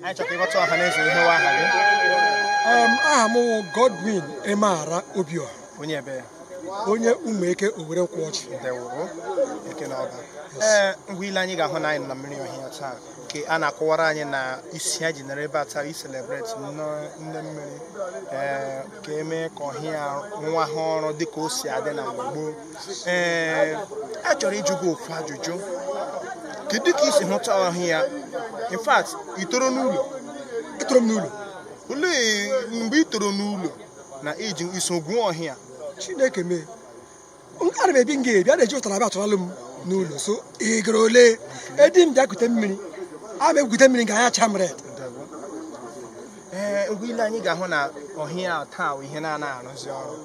anyị chọrọ ịghọta ọha na eze ihe wa aha gị. Aha m Godwin Emara Obiora, Onye ebe ya? onye Ụmụeke Owere Nkwọchi. Ndewo. Ekene ọba. Ngwa ile anyị ga-ahụ na anyị na mmiri ọhịa taa ka a na-akọwara anyị na isi ha ji nara ebe a taa iselebreti nne mmiri ka eme ka ọhịa nwa ha ọrụ dịka o si adị na mgbe gboo. A chọrọ ịjụ gị ofu ajụjụ. Kedu ka isi hụta ọhịa? In fact, ị toro n'ụlọ? Etoro m n'ụlọ. Olee mgbe ị toro n'ụlọ na iji iso gwuo ọhịa? Chineke mee. Ana m ebi nga bịa na-eji ụtara abịa atụralụ m n'ụlọ. So ịgara ole edi m bịa kute mmiri. A ma egwute mmiri ga anya chamret. Ngwa ile anyị ga-ahụ na ọhịa taa ihe na-anaghị arụzi ọrụ.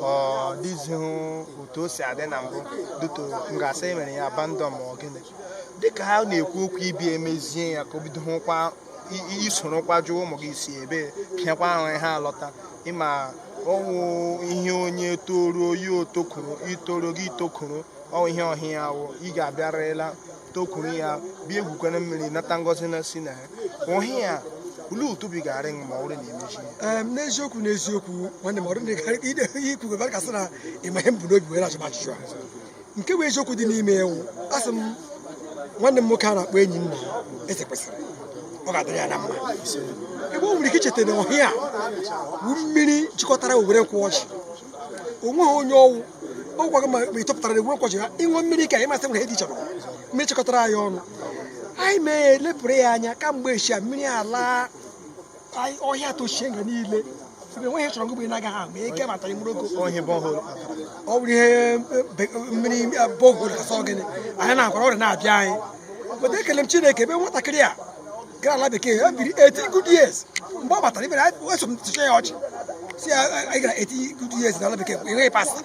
Ọ dịzighị otu o si adị na mbụ duto ngasị emere ya abandon ma ọ gịnị. Dịka ha na-ekwu okwu ibi emezie ya ka o bido hụkwa isorokwa jụọ ụmụ gị si ebe pịakwa ahụ ha alọta ịma ọwụ ihe onye toruo ya otokoro itoro gị itokoro ọwụ ihe ọhịa awụ ị ga-abịarịla tokoro ya bịa egwukwana mmiri nata ngọzi na si na ha ọhịa ulu ụtụbigharị ma ọrụ na-emechi. N'eziokwu nwanne m ọrụ ikwu gobara kasị na ịma ihe mbụ n'obi were achọba achịchụ a. Nke bụ eziokwu dị n'ime ewu asị m nwanne m nwoke a na-akpọ enyi nna ya eze kwesịrị ọ ga-adịrị ya na mma ebe o nwere ike icheta na ọhịa wu mmiri jikọtara Owere Nkwọchi onweghị onye ọwụ ọ gwaghị ma ịtọpụtara na Owere Nkwọchi ha ịṅụ mmiri ka ịmasị nwere ihe dị iche mmiri chịkọtara anyị ọnụ anyị mee elepụrụ ya anya kamgbe eshia mmiri ala ọhịa tochie nga niile enweghị chọrọ ngụgbe na-agaghị ahụ ma eke matara nwere ogo ọ bụrụ ihe mmiri bọgol kasọ gịnị anyị na-akwara ọrịa na-abịa anyị obodo ekele m Chineke ebe nwatakịrị a gara ala bekee ya biri 18 good years mgbe ọ batara ibere eso m tụcha ya ọchị si ya anyị gara 18 good years na ala bekee enweghị pasta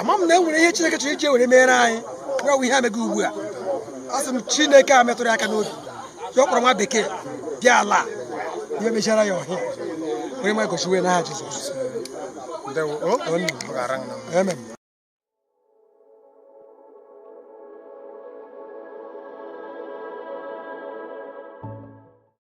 ama m na e nwere ihe Chineke chọrọ iji were mere anyị ọwụ ihe amega ugbu a asị m Chineke a metụrụ aka n'obi ya ọ kpọrọ nwa bekee bịa ala ihe mechara ya ọhịa onye ma gochiwe n'aha Jizọs. Ndewo. Amen.